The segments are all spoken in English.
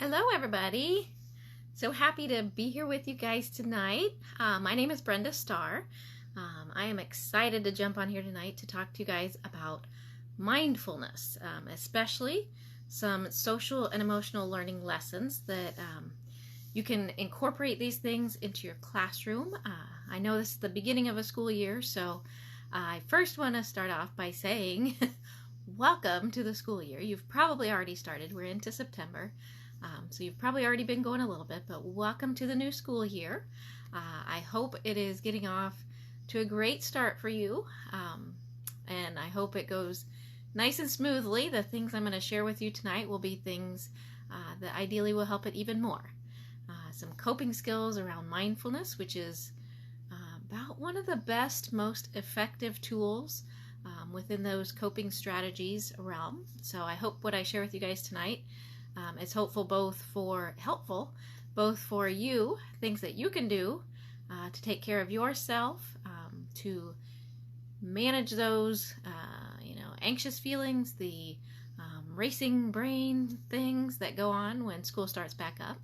Hello, everybody. So happy to be here with you guys tonight. My name is Brenda Starr. I am excited to jump on here tonight to talk to you guys about mindfulness, especially some social and emotional learning lessons that you can incorporate these things into your classroom. I know this is the beginning of a school year, so I first want to start off by saying welcome to the school year. You've probably already started. We're into September. So you've probably already been going a little bit, but welcome to the new school year. I hope it is getting off to a great start for you, and I hope it goes nice and smoothly. The things I'm going to share with you tonight will be things that ideally will help it even more. Some coping skills around mindfulness, which is about one of the best, most effective tools within those coping strategies realm. So I hope what I share with you guys tonight is helpful both for you, things that you can do to take care of yourself, to manage those anxious feelings, the racing brain things that go on when school starts back up,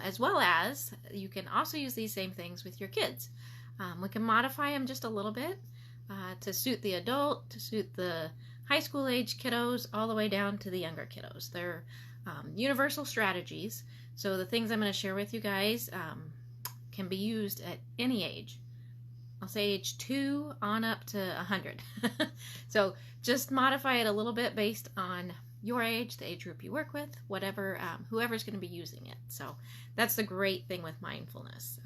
as well as you can also use these same things with your kids. We can modify them just a little bit to suit the adult, to suit the high school age kiddos, all the way down to the younger kiddos. They're universal strategies. So the things I'm going to share with you guys can be used at any age. I'll say age 2 on up to 100. So just modify it a little bit based on your age, the age group you work with, whatever, whoever's going to be using it. So that's the great thing with mindfulness.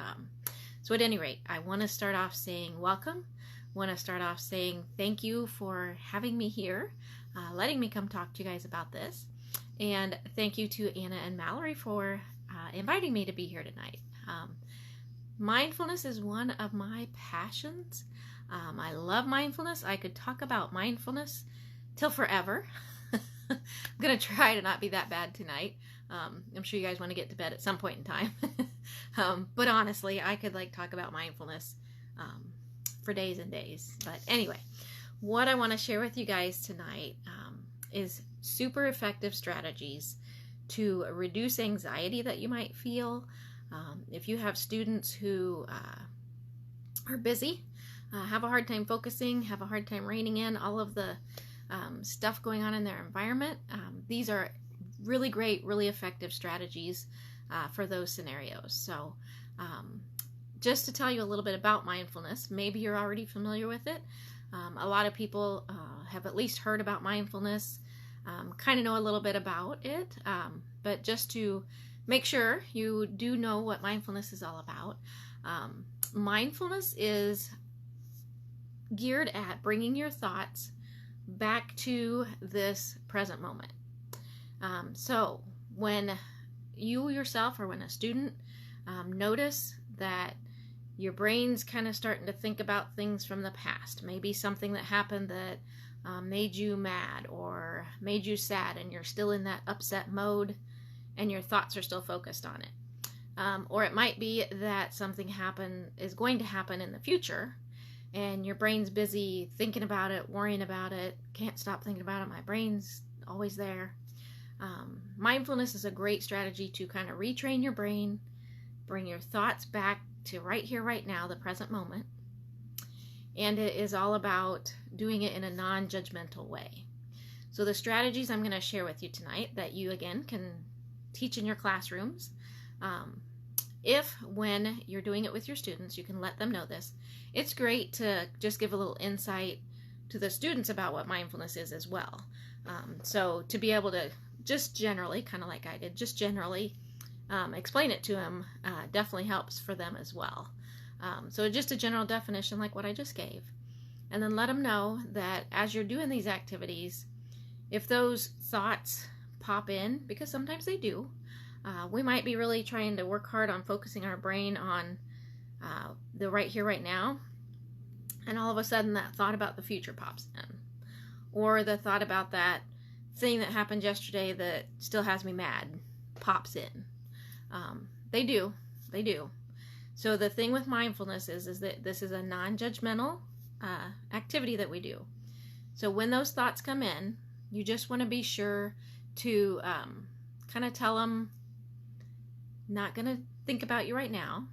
So at any rate, I want to start off saying welcome. I want to start off saying thank you for having me here, letting me come talk to you guys about this. And thank you to Anna and Mallory for inviting me to be here tonight. Mindfulness is one of my passions. I love mindfulness. I could talk about mindfulness till forever. I'm going to try to not be that bad tonight. I'm sure you guys want to get to bed at some point in time. But honestly, I could talk about mindfulness for days and days. But anyway, what I want to share with you guys tonight is super effective strategies to reduce anxiety that you might feel. If you have students who are busy, have a hard time focusing, have a hard time reining in all of the stuff going on in their environment, these are really great, really effective strategies for those scenarios. So just to tell you a little bit about mindfulness, maybe you're already familiar with it. A lot of people have at least heard about mindfulness, kind of know a little bit about it, but just to make sure you do know what mindfulness is all about. Mindfulness is geared at bringing your thoughts back to this present moment. So when you yourself or when a student notice that your brain's kind of starting to think about things from the past, maybe something that happened that made you mad or made you sad, and you're still in that upset mode and your thoughts are still focused on it. Or it might be that something is going to happen in the future and your brain's busy thinking about it, worrying about it, can't stop thinking about it, my brain's always there. Mindfulness is a great strategy to kind of retrain your brain, bring your thoughts back to right here, right now, the present moment. And it is all about doing it in a non-judgmental way. So the strategies I'm going to share with you tonight that you, again, can teach in your classrooms. When you're doing it with your students, you can let them know this. It's great to just give a little insight to the students about what mindfulness is as well. So to be able to just generally, kind of like I did, just generally explain it to them definitely helps for them as well. So just a general definition like what I just gave. And then let them know that as you're doing these activities, if those thoughts pop in, because sometimes they do, we might be really trying to work hard on focusing our brain on the right here, right now, and all of a sudden that thought about the future pops in. Or the thought about that thing that happened yesterday that still has me mad pops in. They do. So the thing with mindfulness is that this is a non-judgmental activity that we do. So when those thoughts come in, you just want to be sure to kind of tell them not going to think about you right now,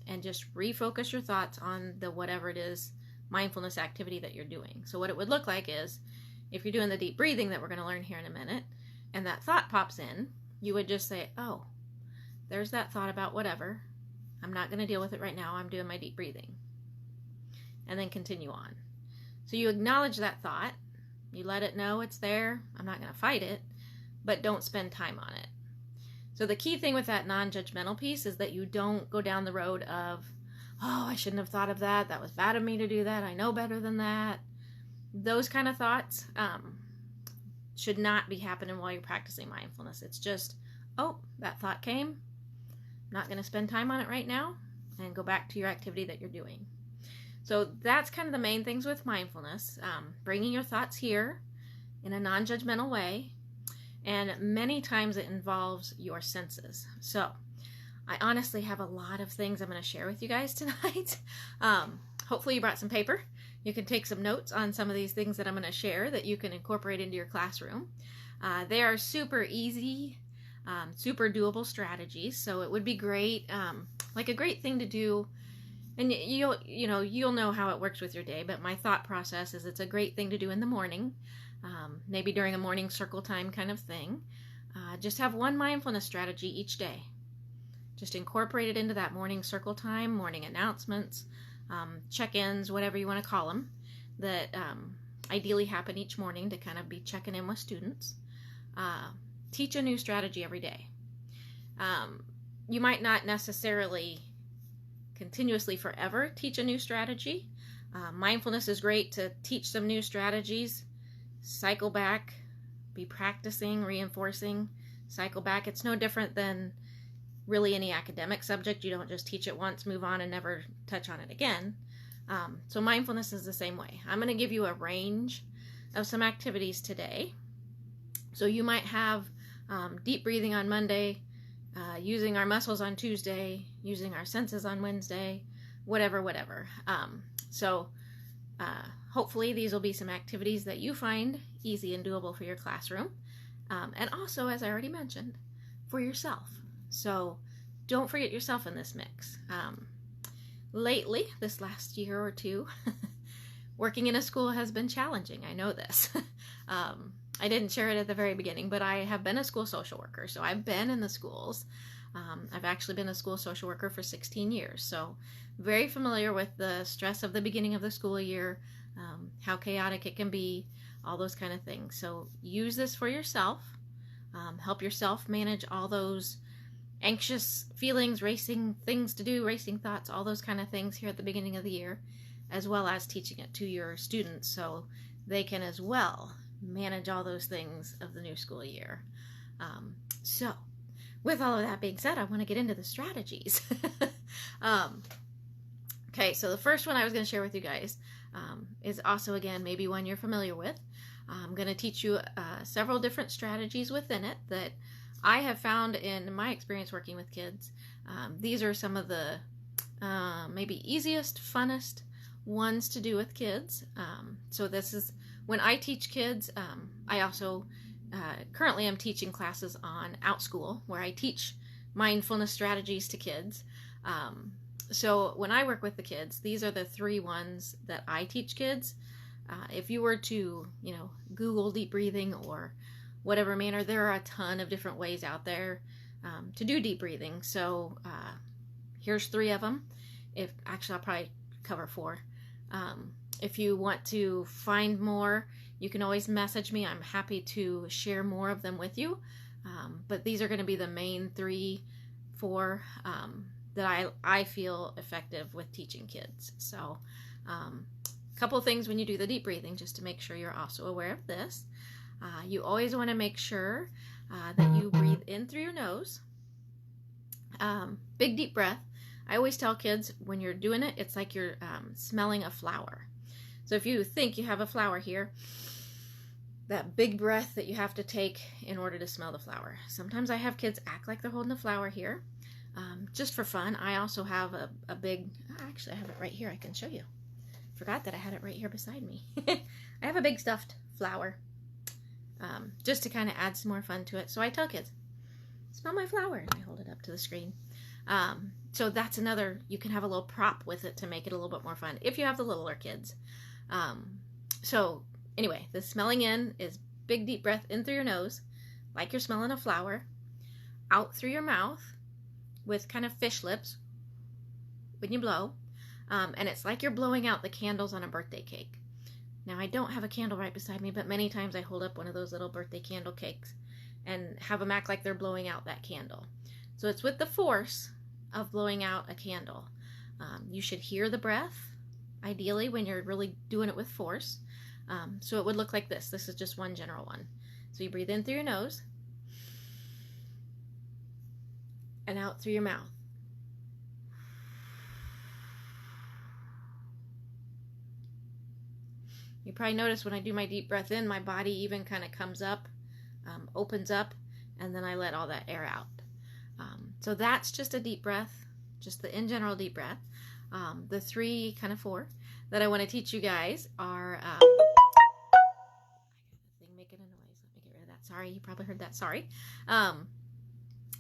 and just refocus your thoughts on the whatever it is mindfulness activity that you're doing. So what it would look like is, if you're doing the deep breathing that we're going to learn here in a minute, and that thought pops in, you would just say, oh, there's that thought about whatever. I'm not going to deal with it right now. I'm doing my deep breathing. And then continue on. So you acknowledge that thought. You let it know it's there. I'm not going to fight it, but don't spend time on it. So the key thing with that non-judgmental piece is that you don't go down the road of, oh, I shouldn't have thought of that. That was bad of me to do that. I know better than that. Those kind of thoughts should not be happening while you're practicing mindfulness. It's just, oh, that thought came. I'm not going to spend time on it right now, and go back to your activity that you're doing. So that's kind of the main things with mindfulness, bringing your thoughts here in a non-judgmental way. And many times it involves your senses. So I honestly have a lot of things I'm going to share with you guys tonight. Hopefully you brought some paper. You can take some notes on some of these things that I'm going to share that you can incorporate into your classroom. They are super easy, super doable strategies. So it would be great, like a great thing to do. And you'll know how it works with your day, but my thought process is it's a great thing to do in the morning, maybe during a morning circle time kind of thing. Just have one mindfulness strategy each day. Just incorporate it into that morning circle time, morning announcements, check-ins, whatever you want to call them, that ideally happen each morning to kind of be checking in with students. Teach a new strategy every day. You might not necessarily continuously forever teach a new strategy. Mindfulness is great to teach some new strategies, cycle back, be practicing, reinforcing, cycle back. It's no different than really any academic subject. You don't just teach it once, move on, and never touch on it again. So mindfulness is the same way. I'm going to give you a range of some activities today. So you might have deep breathing on Monday, using our muscles on Tuesday, using our senses on Wednesday, whatever. Hopefully these will be some activities that you find easy and doable for your classroom. And also, as I already mentioned, for yourself. So don't forget yourself in this mix. Lately, this last year or two, working in a school has been challenging. I know this. I didn't share it at the very beginning, but I have been a school social worker. So I've been in the schools. I've actually been a school social worker for 16 years. So very familiar with the stress of the beginning of the school year, how chaotic it can be, all those kind of things. So use this for yourself. Help yourself manage all those anxious feelings, racing things to do, racing thoughts, all those kind of things here at the beginning of the year, as well as teaching it to your students so they can as well manage all those things of the new school year. So with all of that being said, I want to get into the strategies. Okay, so the first one I was going to share with you guys is also, again, maybe one you're familiar with. I'm going to teach you several different strategies within it that I have found in my experience working with kids. These are some of the maybe easiest, funnest ones to do with kids. So this is when I teach kids. I also currently am teaching classes on OutSchool, where I teach mindfulness strategies to kids. So when I work with the kids, these are the 3 ones that I teach kids. If you were to, Google deep breathing or whatever manner, there are a ton of different ways out there to do deep breathing. So here's 3 of them. I'll probably cover 4. If you want to find more, you can always message me. I'm happy to share more of them with you. But these are going to be the main 3, 4 that I feel effective with teaching kids. So couple things when you do the deep breathing, just to make sure you're also aware of this. You always want to make sure that you breathe in through your nose. Big deep breath. I always tell kids when you're doing it, it's like you're smelling a flower. So if you think you have a flower here, that big breath that you have to take in order to smell the flower. Sometimes I have kids act like they're holding a flower here, just for fun. I also have a big, actually I have it right here, I can show you. Forgot that I had it right here beside me. I have a big stuffed flower, just to kind of add some more fun to it. So I tell kids, smell my flower. And I hold it up to the screen. So that's another, you can have a little prop with it to make it a little bit more fun if you have the littler kids. So anyway, the smelling in is big deep breath in through your nose, like you're smelling a flower, out through your mouth with kind of fish lips when you blow. And it's like you're blowing out the candles on a birthday cake. Now, I don't have a candle right beside me, but many times I hold up one of those little birthday candle cakes and have them act like they're blowing out that candle. So it's with the force of blowing out a candle. You should hear the breath, ideally, when you're really doing it with force. So it would look like this. This is just one general one. So you breathe in through your nose and out through your mouth. You probably notice when I do my deep breath in, my body even kind of comes up, opens up, and then I let all that air out. So that's just a deep breath, just the in general deep breath. The three, kind of four, that I want to teach you guys are, I got the thing making a noise. Let me get rid of that. Sorry, you probably heard that. Sorry.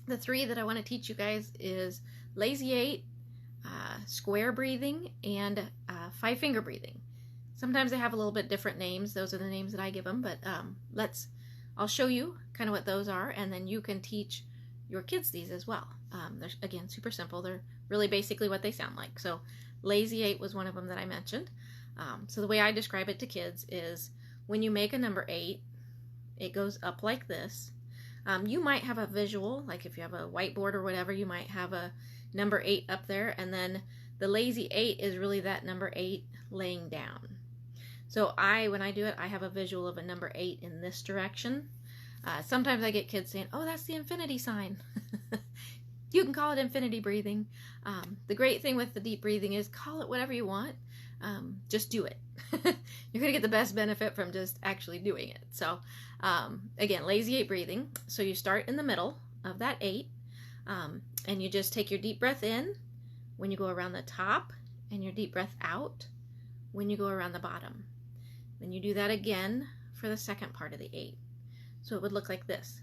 The three that I want to teach you guys is lazy 8, square breathing, and 5-finger breathing. Sometimes they have a little bit different names. Those are the names that I give them, but I'll show you kind of what those are, and then you can teach your kids these as well. They're, again, super simple. They're really basically what they sound like. So lazy 8 was one of them that I mentioned. So the way I describe it to kids is when you make a number 8, it goes up like this. You might have a visual, like if you have a whiteboard or whatever, you might have a number 8 up there, and then the lazy 8 is really that number 8 laying down. So when I do it, I have a visual of a number 8 in this direction. Sometimes I get kids saying, oh, that's the infinity sign. You can call it infinity breathing. The great thing with the deep breathing is call it whatever you want. Just do it. You're going to get the best benefit from just actually doing it. So again, lazy 8 breathing. So you start in the middle of that 8, and you just take your deep breath in when you go around the top, and your deep breath out when you go around the bottom. Then you do that again for the second part of the 8. So it would look like this.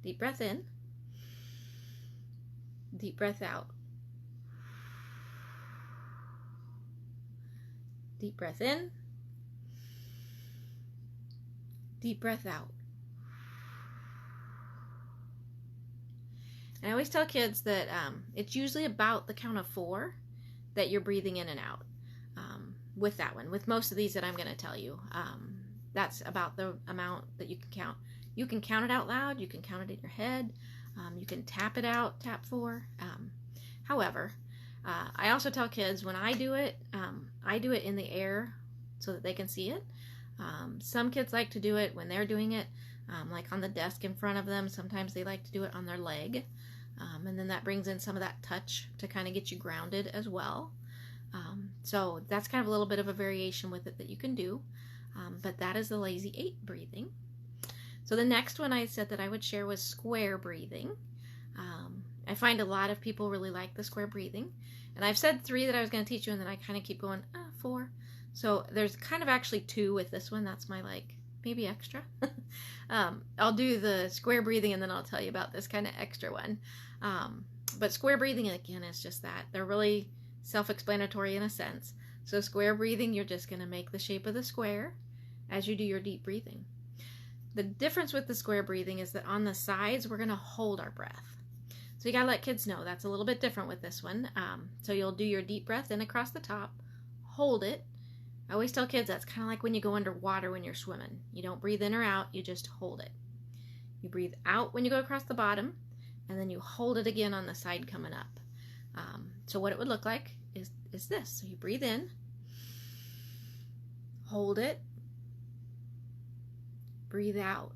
Deep breath in, deep breath out, deep breath in, deep breath out. And I always tell kids that it's usually about the count of 4 that you're breathing in and out. With that one, with most of these that I'm going to tell you, that's about the amount that you can count. You can count it out loud, you can count it in your head, you can tap it out, tap 4. However, I also tell kids when I do it in the air so that they can see it. Some kids like to do it when they're doing it, like on the desk in front of them. Sometimes they like to do it on their leg, and then that brings in some of that touch to kind of get you grounded as well. So that's kind of a little bit of a variation with it that you can do, but that is the lazy 8 breathing. So the next one I said that I would share was square breathing. I find a lot of people really like the square breathing, and I've said 3 that I was going to teach you, and then I kind of keep going 4. So there's kind of actually 2 with this one. That's my maybe extra. I'll do the square breathing, and then I'll tell you about this kind of extra one. But square breathing, again, is just that. They're really self-explanatory in a sense. So square breathing, you're just going to make the shape of the square as you do your deep breathing. The difference with the square breathing is that on the sides, we're going to hold our breath. So you got to let kids know that's a little bit different with this one. So you'll do your deep breath in across the top, hold it. I always tell kids that's kind of like when you go underwater when you're swimming. You don't breathe in or out, you just hold it. You breathe out when you go across the bottom, and then you hold it again on the side coming up. So what it would look like is this. So you breathe in, hold it, breathe out,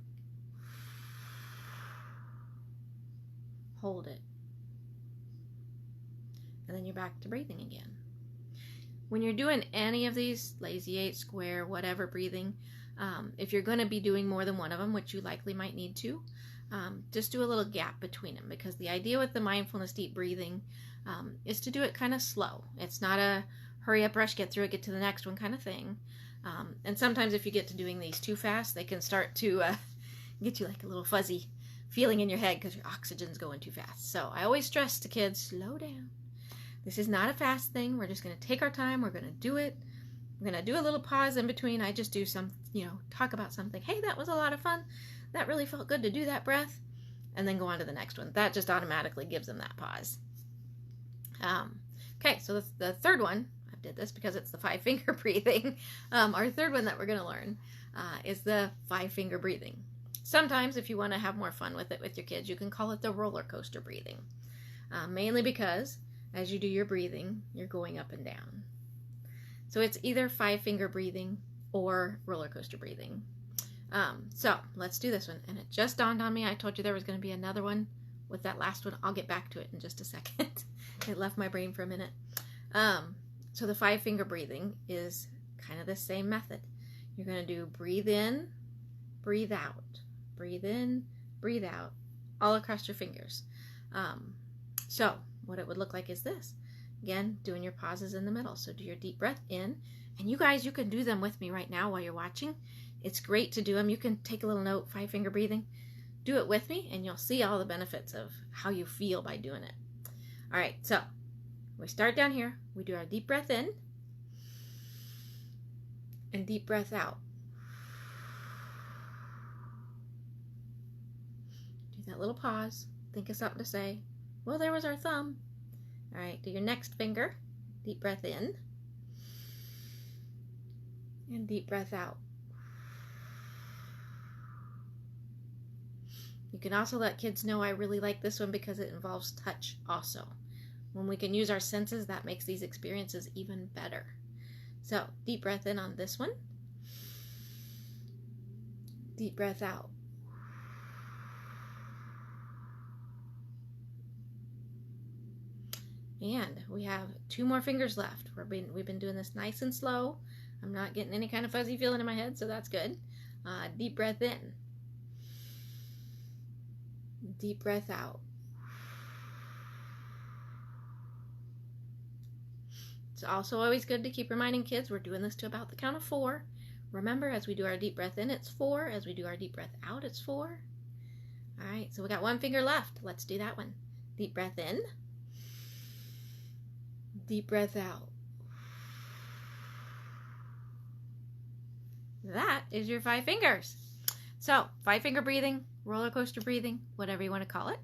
hold it, and then you're back to breathing again. When you're doing any of these, lazy 8, square, whatever breathing, if you're going to be doing more than one of them, which you likely might need to, just do a little gap between them, because the idea with the mindfulness deep breathing is to do it kind of slow. It's not a hurry up, rush, get through it, get to the next one kind of thing. And sometimes if you get to doing these too fast, they can start to get you like a little fuzzy feeling in your head because your oxygen's going too fast. So I always stress to kids, slow down. This is not a fast thing. We're just going to take our time. We're going to do it. We're going to do a little pause in between. I just do some, talk about something. Hey, that was a lot of fun. That really felt good to do that breath. And then go on to the next one. That just automatically gives them that pause. Okay, so the third one, I did this because it's the 5-finger breathing. Our third one that we're going to learn is the 5-finger breathing. Sometimes if you want to have more fun with it with your kids, you can call it the roller coaster breathing. Mainly because as you do your breathing, you're going up and down. So it's either 5-finger breathing or roller coaster breathing. So let's do this one. And it just dawned on me. I told you there was going to be another one with that last one. I'll get back to it in just a second. It left my brain for a minute. So the 5-finger breathing is kind of the same method. You're going to do breathe in, breathe out, breathe in, breathe out, all across your fingers. So what it would look like is this. Again, doing your pauses in the middle. So do your deep breath in. And you guys, you can do them with me right now while you're watching. It's great to do them. You can take a little note, 5-finger breathing. Do it with me, and you'll see all the benefits of how you feel by doing it. All right, so we start down here. We do our deep breath in and deep breath out. Do that little pause. Think of something to say. Well, there was our thumb. All right, do your next finger. Deep breath in and deep breath out. You can also let kids know I really like this one because it involves touch also. When we can use our senses, that makes these experiences even better. So, deep breath in on this one. Deep breath out. And we have 2 more fingers left. We've been doing this nice and slow. I'm not getting any kind of fuzzy feeling in my head, so that's good. Deep breath in. Deep breath out. It's also always good to keep reminding kids we're doing this to about the count of 4. Remember, as we do our deep breath in, it's 4. As we do our deep breath out, it's 4. All right, so we got 1 finger left. Let's do that one. Deep breath in. Deep breath out. That is your 5 fingers. So, 5-finger breathing, roller coaster breathing, whatever you want to call it.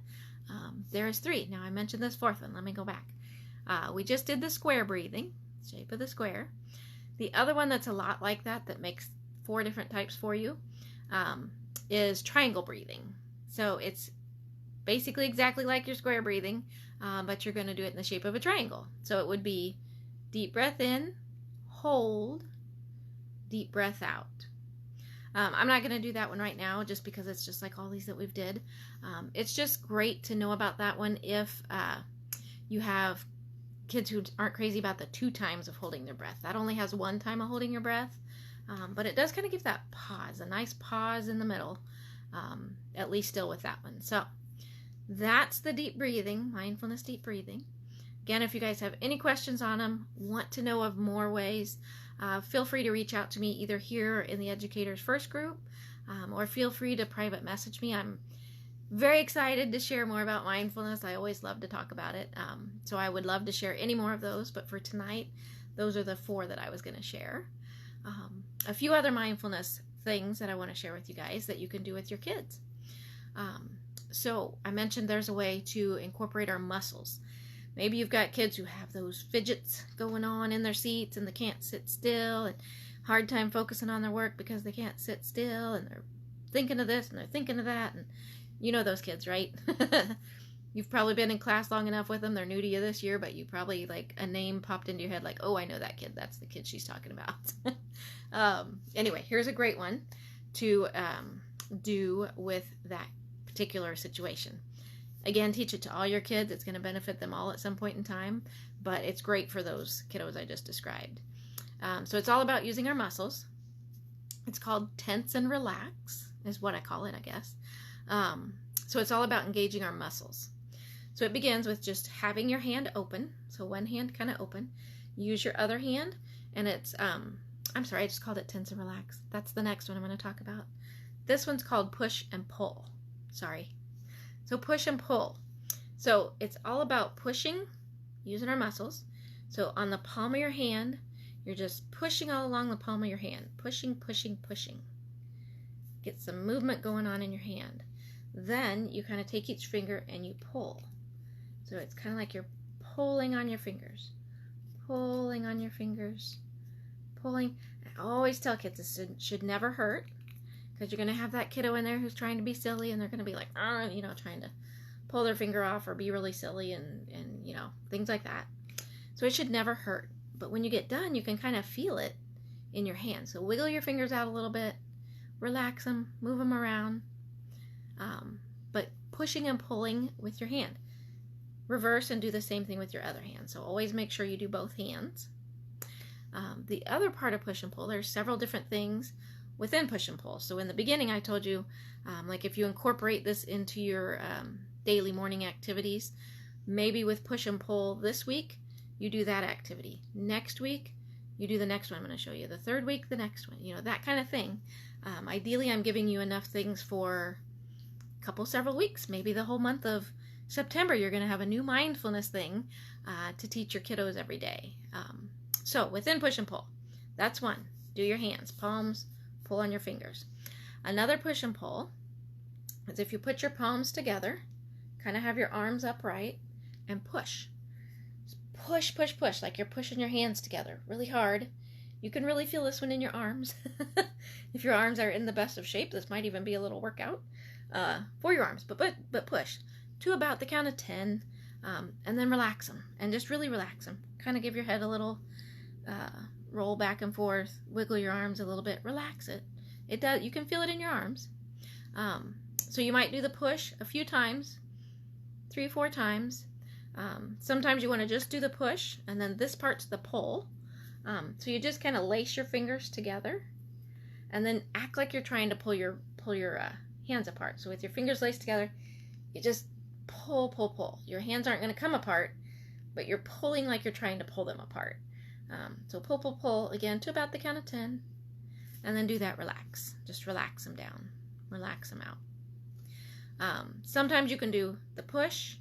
There is 3. Now, I mentioned this 4th one. Let me go back. We just did the square breathing, shape of the square. The other one that's a lot like that makes 4 different types for you, is triangle breathing. So, it's basically exactly like your square breathing, but you're going to do it in the shape of a triangle. So, it would be deep breath in, hold, deep breath out. I'm not going to do that one right now just because it's just like all these that we've did. It's just great to know about that one if you have kids who aren't crazy about the 2 times of holding their breath. That only has 1 time of holding your breath, but it does kind of give that pause, a nice pause in the middle, at least still with that one. So that's the deep breathing, mindfulness deep breathing. Again, if you guys have any questions on them, want to know of more ways, feel free to reach out to me either here in the Educators First group, or feel free to private message me. I'm very excited to share more about mindfulness. I always love to talk about it, so I would love to share any more of those, but for tonight, those are the 4 that I was going to share. A few other mindfulness things that I want to share with you guys that you can do with your kids. So I mentioned there's a way to incorporate our muscles. Maybe you've got kids who have those fidgets going on in their seats and they can't sit still, and hard time focusing on their work because they can't sit still, and they're thinking of this and they're thinking of that, and you know those kids, right? You've probably been in class long enough with them. They're new to you this year, but you probably, like, a name popped into your head like, oh, I know that kid. That's the kid she's talking about. Anyway, here's a great one to do with that particular situation. Again, teach it to all your kids. It's going to benefit them all at some point in time, but it's great for those kiddos I just described. So it's all about using our muscles. It's called tense and relax, is what I call it, I guess. So it's all about engaging our muscles. So it begins with just having your hand open. So one hand kind of open. Use your other hand, and it's, I'm sorry, I just called it tense and relax. That's the next one I'm going to talk about. This one's called push and pull. Sorry. So push and pull. So it's all about pushing, using our muscles. So on the palm of your hand, you're just pushing all along the palm of your hand. Pushing, pushing, pushing. Get some movement going on in your hand. Then you kind of take each finger and you pull. So it's kind of like you're pulling on your fingers. Pulling on your fingers. Pulling. I always tell kids this should never hurt, because you're going to have that kiddo in there who's trying to be silly, and they're going to be like, you know, trying to pull their finger off or be really silly and you know, things like that. So it should never hurt. But when you get done, you can kind of feel it in your hand. So wiggle your fingers out a little bit, relax them, move them around, but pushing and pulling with your hand. Reverse and do the same thing with your other hand. So always make sure you do both hands. The other part of push and pull, there's several different things within push and pull. So in the beginning I told you, like if you incorporate this into your daily morning activities, maybe with push and pull this week, you do that activity. Next week, you do the next one I'm going to show you. The third week, the next one, you know, that kind of thing. Ideally, I'm giving you enough things for a couple, several weeks, maybe the whole month of September. You're going to have a new mindfulness thing to teach your kiddos every day. So within push and pull, that's one. Do your hands, palms, pull on your fingers. Another push and pull is if you put your palms together, kind of have your arms upright, and push. Push, push, push, like you're pushing your hands together really hard. You can really feel this one in your arms. If your arms are in the best of shape, this might even be a little workout for your arms. But push to about the count of 10, and then relax them, and just really relax them. Kind of give your head a little roll back and forth, wiggle your arms a little bit, relax it. It does. You can feel it in your arms. So you might do the push a few times, 3 or 4 times. Sometimes you want to just do the push, and then this part's the pull. So you just kind of lace your fingers together, and then act like you're trying to pull your hands apart. So with your fingers laced together, you just pull, pull, pull. Your hands aren't going to come apart, but you're pulling like you're trying to pull them apart. So pull, pull, pull again to about the count of 10, and then do that. Relax. Just relax them down. Relax them out. Sometimes you can do the push,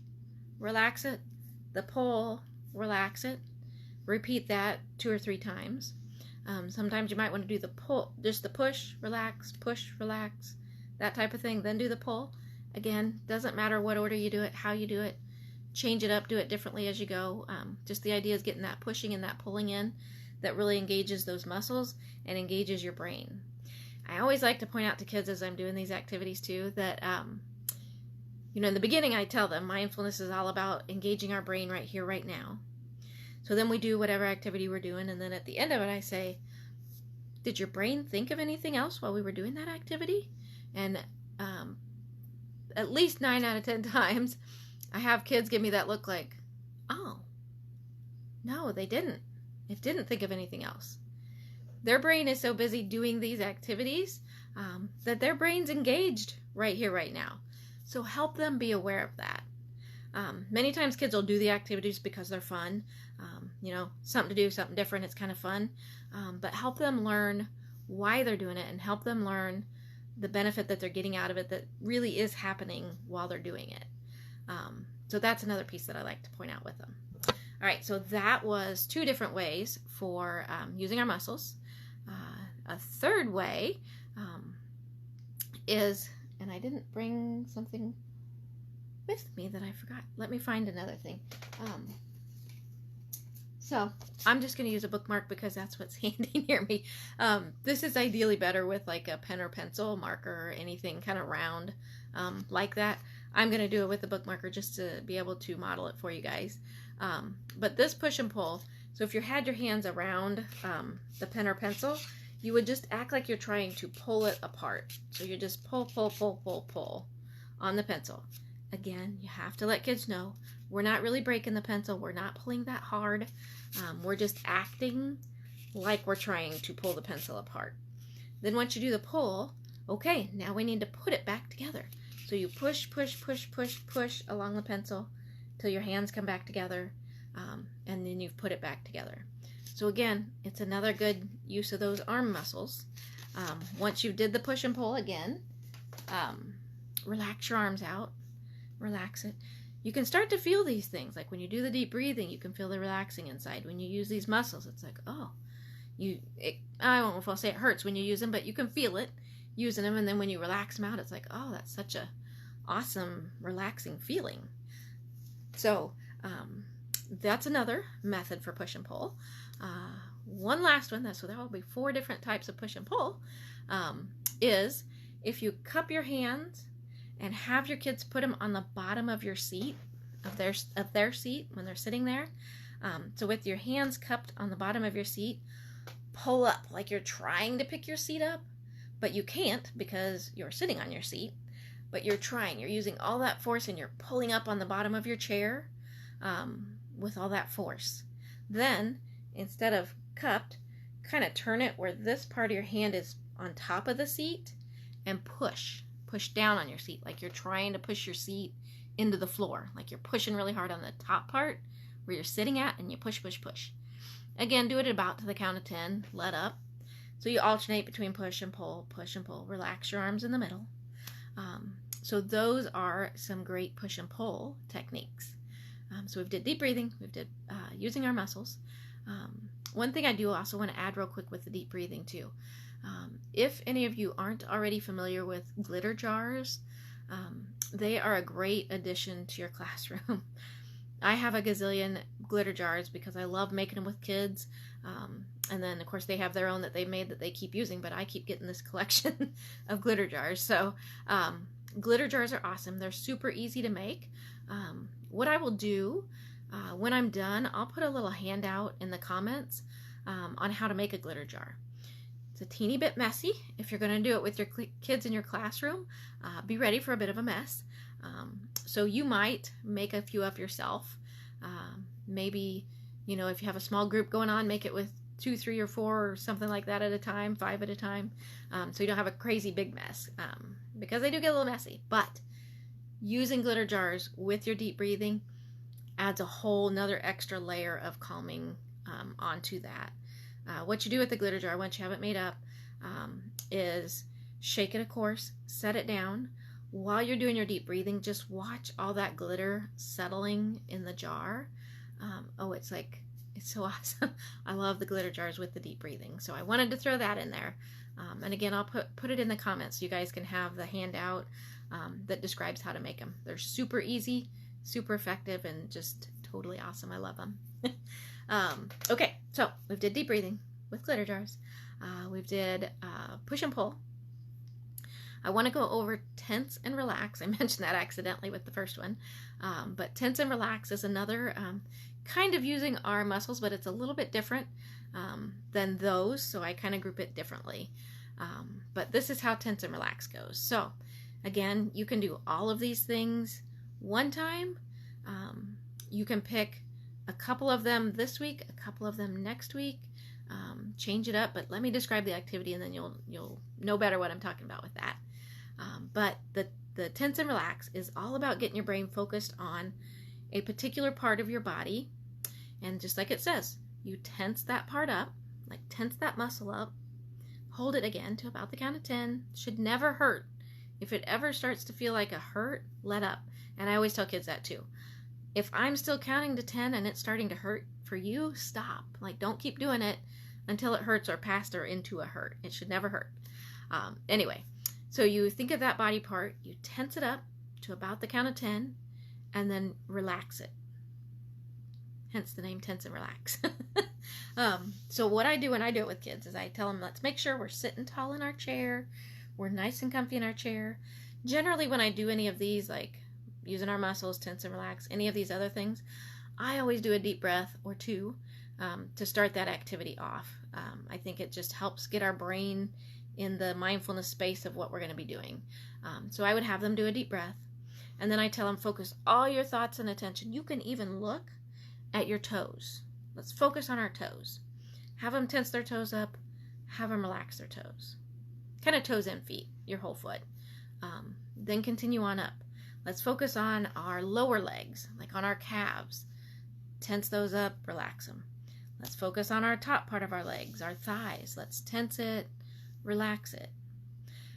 relax it, the pull, relax it. Repeat that 2 or 3 times. Sometimes you might want to do the pull, just the push, relax, that type of thing. Then do the pull. Again, doesn't matter what order you do it, how you do it. Change it up, do it differently as you go. Just the idea is getting that pushing and that pulling in that really engages those muscles and engages your brain. I always like to point out to kids as I'm doing these activities too that you know, in the beginning I tell them mindfulness is all about engaging our brain right here, right now. So then we do whatever activity we're doing, and then at the end of it I say, did your brain think of anything else while we were doing that activity? And at least 9 out of 10 times I have kids give me that look like, oh, no, they didn't. It didn't think of anything else. Their brain is so busy doing these activities that their brain's engaged right here, right now. So help them be aware of that. Many times kids will do the activities because they're fun. You know, something to do, something different. It's kind of fun. But help them learn why they're doing it, and help them learn the benefit that they're getting out of it that really is happening while they're doing it. So that's another piece that I like to point out with them. All right, so that was 2 different ways for using our muscles. A third way is, and I didn't bring something with me that I forgot. Let me find another thing. So I'm just going to use a bookmark because that's what's handy near me. This is ideally better with like a pen or pencil, marker, or anything kind of round like that. I'm going to do it with a bookmarker just to be able to model it for you guys. But this push and pull, so if you had your hands around the pen or pencil, you would just act like you're trying to pull it apart. So you just pull, pull, pull, pull, pull on the pencil. Again, you have to let kids know we're not really breaking the pencil. We're not pulling that hard. We're just acting like we're trying to pull the pencil apart. Then once you do the pull, okay, now we need to put it back together. So you push, push, push, push, push along the pencil till your hands come back together, and then you've put it back together. So again, it's another good use of those arm muscles. Once you did the push and pull again, relax your arms out. relax it. You can start to feel these things. Like when you do the deep breathing, you can feel the relaxing inside. When you use these muscles, it's like, oh, I don't know if I'll say it hurts when you use them, but you can feel it using them. And then when you relax them out, it's like, oh, that's such a awesome, relaxing feeling. So that's another method for push and pull. One last one, so there will be 4 different types of push and pull, is if you cup your hands and have your kids put them on the bottom of your seat, of their seat when they're sitting there. So with your hands cupped on the bottom of your seat, pull up like you're trying to pick your seat up, but you can't because you're sitting on your seat, but you're trying. You're using all that force and you're pulling up on the bottom of your chair with all that force. Then, instead of cupped, kind of turn it where this part of your hand is on top of the seat and push down on your seat like you're trying to push your seat into the floor, like you're pushing really hard on the top part where you're sitting at, and you push. Again, do it about to the count of 10, let up. So you alternate between push and pull, relax your arms in the middle. So those are some great push and pull techniques. So we've did deep breathing, we've did using our muscles. One thing I do also want to add real quick with the deep breathing too. If any of you aren't already familiar with glitter jars, they are a great addition to your classroom. I have a gazillion glitter jars because I love making them with kids. And then, of course, they have their own that they made that they keep using, but I keep getting this collection of glitter jars. So glitter jars are awesome. They're super easy to make. What I will do when I'm done, I'll put a little handout in the comments on how to make a glitter jar. It's a teeny bit messy. If you're going to do it with your kids in your classroom, be ready for a bit of a mess. So you might make a few up yourself. Maybe, if you have a small group going on, make it with 2, 3, or 4 or something like that at a time, 5 at a time, so you don't have a crazy big mess, because they do get a little messy. But using glitter jars with your deep breathing adds a whole nother extra layer of calming onto that. What you do with the glitter jar once you have it made up is shake it, of course, set it down. While you're doing your deep breathing, just watch all that glitter settling in the jar. It's so awesome. I love the glitter jars with the deep breathing. So I wanted to throw that in there. And again, I'll put it in the comments so you guys can have the handout that describes how to make them. They're super easy, super effective, and just totally awesome. I love them. Okay, so we've did deep breathing with glitter jars. We've did push and pull. I want to go over tense and relax. I mentioned that accidentally with the first one. But tense and relax is another kind of using our muscles, but it's a little bit different than those, so I kind of group it differently. But this is how tense and relax goes. So again, you can do all of these things one time. You can pick a couple of them this week, a couple of them next week, change it up, but let me describe the activity and then you'll know better what I'm talking about with that. But the tense and relax is all about getting your brain focused on a particular part of your body. And just like it says, you tense that part up, like tense that muscle up, hold it again to about the count of 10. Should never hurt. If it ever starts to feel like a hurt, let up. And I always tell kids that too. If I'm still counting to 10 and it's starting to hurt for you, stop. Like, don't keep doing it until it hurts or past or into a hurt. It should never hurt. Anyway, so you think of that body part, you tense it up to about the count of 10, and then relax it. Hence the name tense and relax. So what I do when I do it with kids is I tell them, let's make sure we're sitting tall in our chair. We're nice and comfy in our chair. Generally, when I do any of these, like using our muscles, tense and relax, any of these other things, I always do a deep breath or 2 to start that activity off. I think it just helps get our brain in the mindfulness space of what we're going to be doing. So I would have them do a deep breath. And then I tell them, focus all your thoughts and attention. You can even look at your toes. Let's focus on our toes. Have them tense their toes up. Have them relax their toes. Kind of toes and feet, your whole foot. Then continue on up. Let's focus on our lower legs, like on our calves. Tense those up, relax them. Let's focus on our top part of our legs, our thighs. Let's tense it, relax it.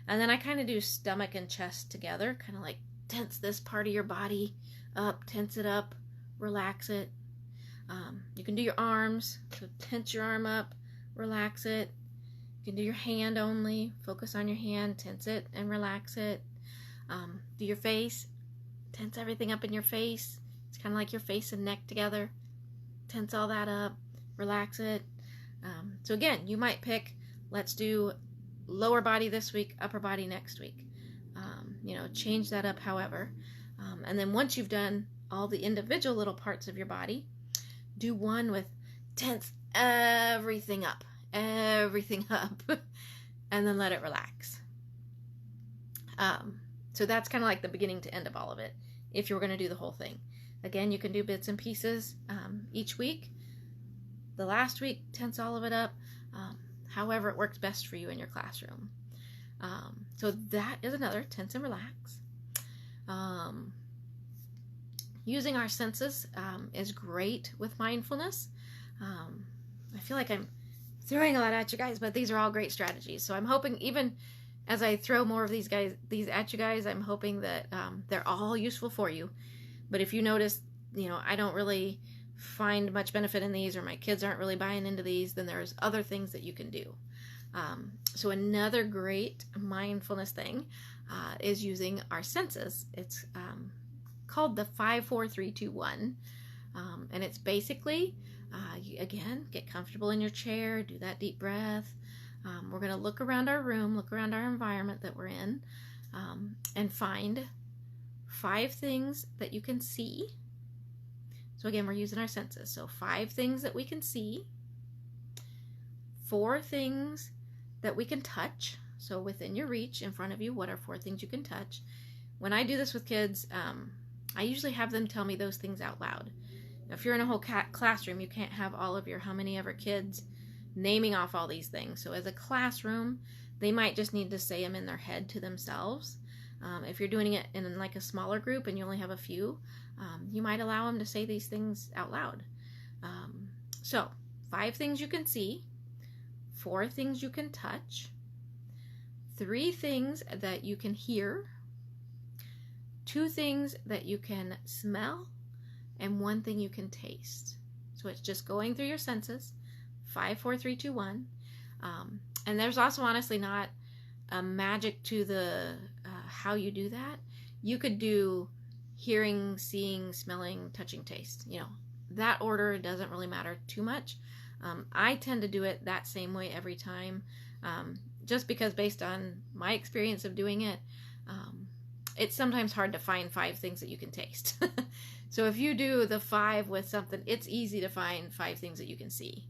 And then I kind of do stomach and chest together, kind of like tense this part of your body up, tense it up, relax it. You can do your arms, so tense your arm up, relax it. You can do your hand only, focus on your hand, tense it and relax it. Do your face, tense everything up in your face. It's kind of like your face and neck together. Tense all that up, relax it. So again, you might pick, let's do lower body this week, upper body next week. Change that up however. And then once you've done all the individual little parts of your body, do one with tense everything up, and then let it relax. So that's kind of like the beginning to end of all of it, if you're going to do the whole thing. Again, you can do bits and pieces each week. The last week, tense all of it up, however it works best for you in your classroom. So that is another, tense and relax. Using our senses is great with mindfulness. I feel like I'm throwing a lot at you guys, but these are all great strategies. So I'm hoping, even as I throw more of these at you guys, I'm hoping that they're all useful for you. But if you notice, I don't really find much benefit in these, or my kids aren't really buying into these, then there's other things that you can do. So another great mindfulness thing is using our senses. It's called the 5-4-3-2-1, and it's basically, again, get comfortable in your chair, do that deep breath. We're going to look around our room, look around our environment that we're in, and find 5 things that you can see. So again, we're using our senses. So 5 things that we can see, 4 things that we can touch. So within your reach, in front of you, what are 4 things you can touch? When I do this with kids, I usually have them tell me those things out loud. Now, if you're in a whole classroom, you can't have all of your how many ever kids naming off all these things. So as a classroom, they might just need to say them in their head to themselves. If you're doing it in like a smaller group and you only have a few, you might allow them to say these things out loud. So 5 things you can see, 4 things you can touch, 3 things that you can hear, 2 things that you can smell, and 1 thing you can taste. So it's just going through your senses, 5, 4, 3, 2, 1. And there's also honestly not a magic to the how you do that. You could do hearing, seeing, smelling, touching, taste. That order doesn't really matter too much. I tend to do it that same way every time, just because based on my experience of doing it, it's sometimes hard to find 5 things that you can taste. So if you do the 5 with something, it's easy to find 5 things that you can see.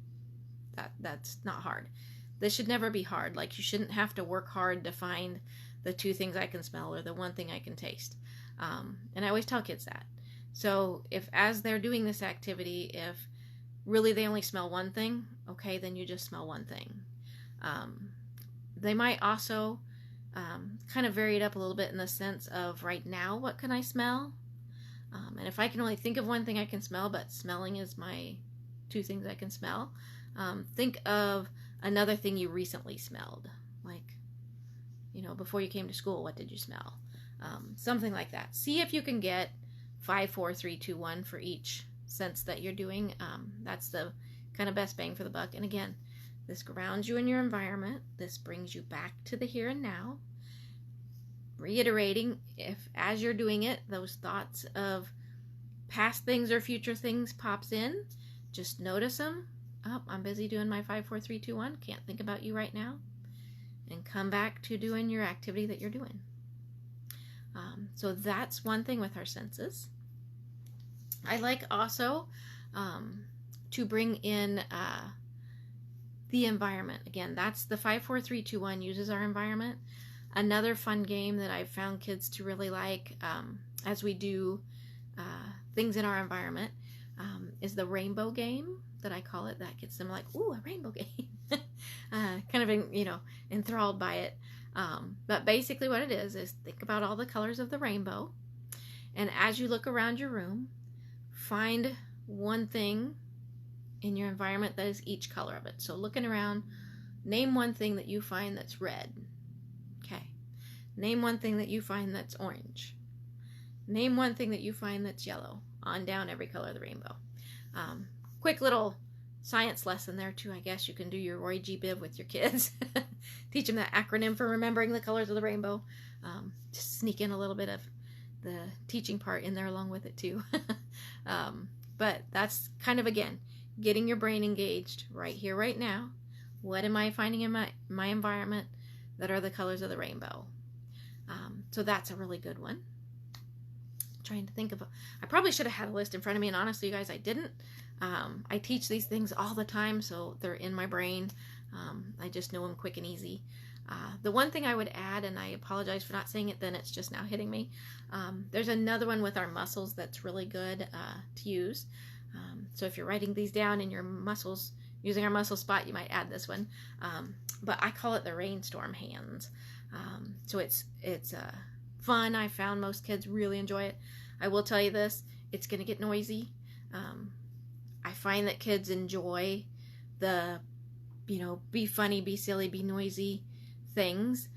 That's not hard. This should never be hard. Like, you shouldn't have to work hard to find the 2 things I can smell or the 1 thing I can taste. And I always tell kids that. So if, as they're doing this activity, if really they only smell 1 thing, okay, then you just smell 1 thing. They might also kind of vary it up a little bit in the sense of, right now, what can I smell? And if I can only think of 1 thing I can smell, but smelling is my 2 things I can smell, think of another thing you recently smelled. Like, before you came to school, what did you smell? Something like that. See if you can get 5, 4, 3, 2, 1 for each sense that you're doing. That's the kind of best bang for the buck. And again, this grounds you in your environment. This brings you back to the here and now. Reiterating, if as you're doing it, those thoughts of past things or future things pops in, just notice them. Oh, I'm busy doing my 5, 4, 3, 2, 1. Can't think about you right now. And come back to doing your activity that you're doing. So that's one thing with our senses. I like also to bring in the environment. Again, that's the 5, 4, 3, 2, 1 uses our environment. Another fun game that I've found kids to really like as we do things in our environment is the rainbow game, that I call it. That gets them like, ooh, a rainbow game. Kind of, enthralled by it. But basically what it is think about all the colors of the rainbow. And as you look around your room, find 1 thing in your environment that is each color of it. So looking around, name 1 thing that you find that's red. Okay. Name 1 thing that you find that's orange. Name one thing that you find that's yellow on down every color of the rainbow. Quick little science lesson there too. I guess you can do your Roy G. Biv with your kids. Teach them that acronym for remembering the colors of the rainbow. Just sneak in a little bit of the teaching part in there along with it too. But that's kind of, again, getting your brain engaged right here, right now. What am I finding in my environment that are the colors of the rainbow? So that's a really good one. Trying to think of, I probably should have had a list in front of me, and honestly, you guys, I didn't. I teach these things all the time, so they're in my brain. I just know them quick and easy. The one thing I would add, and I apologize for not saying it then, it's just now hitting me. There's another one with our muscles that's really good to use. So if you're writing these down in your muscles, using our muscle spot, you might add this one. But I call it the rainstorm hands. So it's fun. I found most kids really enjoy it. I will tell you this, it's going to get noisy. I find that kids enjoy the, be funny, be silly, be noisy things.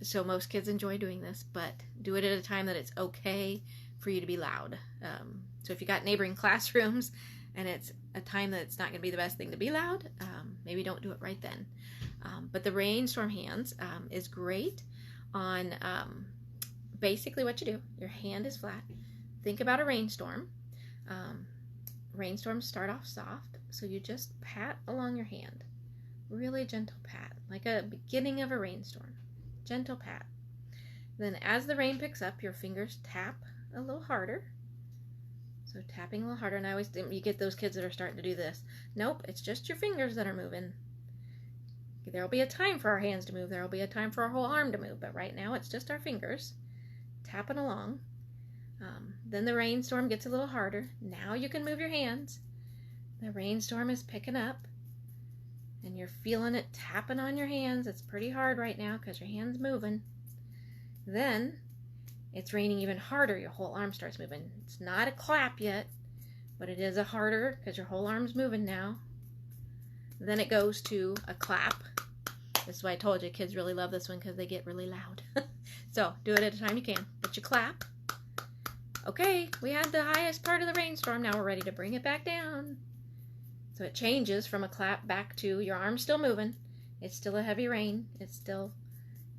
So most kids enjoy doing this, but do it at a time that it's okay for you to be loud. So if you got neighboring classrooms and it's a time that it's not going to be the best thing to be loud, maybe don't do it right then. But the rainstorm hands is great on basically what you do. Your hand is flat. Think about a rainstorm. Rainstorms start off soft, so you just pat along your hand. Really gentle pat, like a beginning of a rainstorm. Gentle pat. Then as the rain picks up, your fingers tap a little harder. So tapping a little harder, and I always think you get those kids that are starting to do this. Nope, it's just your fingers that are moving. There'll be a time for our hands to move. There'll be a time for our whole arm to move, but right now it's just our fingers tapping along. Then the rainstorm gets a little harder. Now you can move your hands. The rainstorm is picking up, and you're feeling it tapping on your hands. It's pretty hard right now because your hand's moving. Then it's raining even harder. Your whole arm starts moving. It's not a clap yet, but it is a harder because your whole arm's moving now. Then it goes to a clap. This is why I told you kids really love this one, because they get really loud. So do it at a time you can. But you clap. Okay, we had the highest part of the rainstorm. Now we're ready to bring it back down. So it changes from a clap back to your arm's still moving. It's still a heavy rain. It's still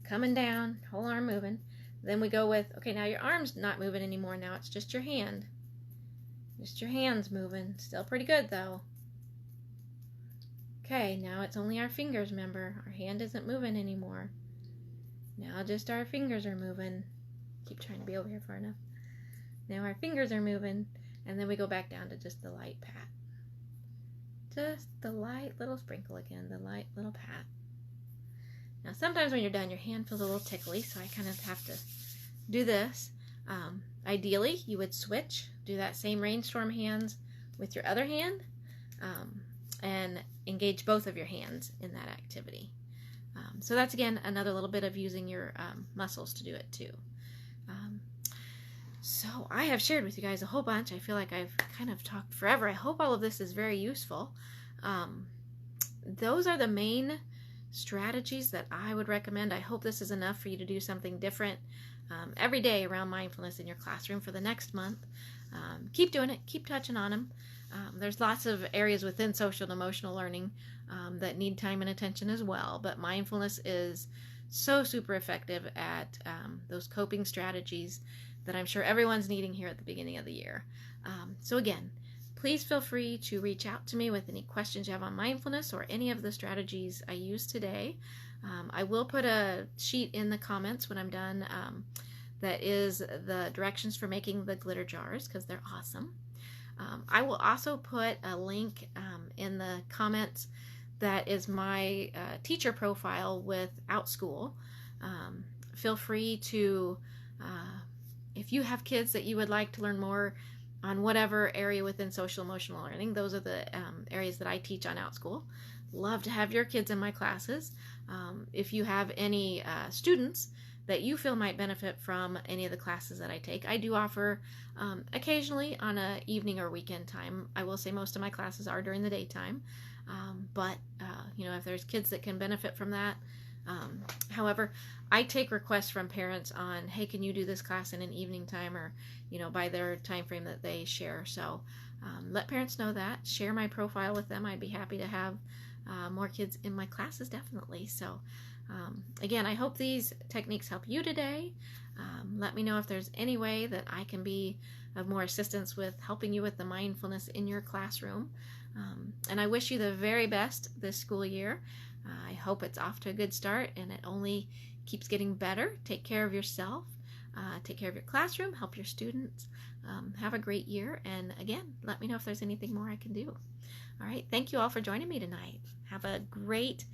coming down, whole arm moving. Then we go with, okay, now your arm's not moving anymore. Now it's just your hand. Just your hand's moving. Still pretty good though. Okay, now it's only our fingers, remember. Our hand isn't moving anymore. Now just our fingers are moving. Keep trying to be over here far enough. Now our fingers are moving, and then we go back down to just the light pat. Just the light little sprinkle again, the light little pat. Now sometimes when you're done, your hand feels a little tickly, so I kind of have to do this. Ideally, you would switch, do that same rainstorm hands with your other hand, and engage both of your hands in that activity. So that's, again, another little bit of using your muscles to do it too. So I have shared with you guys a whole bunch. I feel like I've kind of talked forever. I hope all of this is very useful. Those are the main strategies that I would recommend. I hope this is enough for you to do something different every day around mindfulness in your classroom for the next month. Keep doing it. Keep touching on them. There's lots of areas within social and emotional learning that need time and attention as well, but mindfulness is so super effective at those coping strategies that I'm sure everyone's needing here at the beginning of the year. So again, please feel free to reach out to me with any questions you have on mindfulness or any of the strategies I used today. I will put a sheet in the comments when I'm done that is the directions for making the glitter jars, because they're awesome. I will also put a link in the comments that is my teacher profile with OutSchool. Feel free to, if you have kids that you would like to learn more on whatever area within social emotional learning, those are the areas that I teach on OutSchool. Love to have your kids in my classes. If you have any students that you feel might benefit from any of the classes that I take, I do offer occasionally on a evening or weekend time. I will say most of my classes are during the daytime, but you know, if there's kids that can benefit from that, However, I take requests from parents on, hey, can you do this class in an evening time, or by their time frame that they share. So let parents know that. Share my profile with them. I'd be happy to have more kids in my classes, definitely. So again, I hope these techniques help you today. Let me know if there's any way that I can be of more assistance with helping you with the mindfulness in your classroom. And I wish you the very best this school year. I hope it's off to a good start and it only keeps getting better. Take care of yourself. Take care of your classroom. Help your students. Have a great year. And again, let me know if there's anything more I can do. All right. Thank you all for joining me tonight. Have a great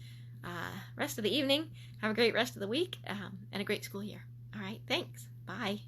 rest of the evening. Have a great rest of the week and a great school year. All right. Thanks. Bye.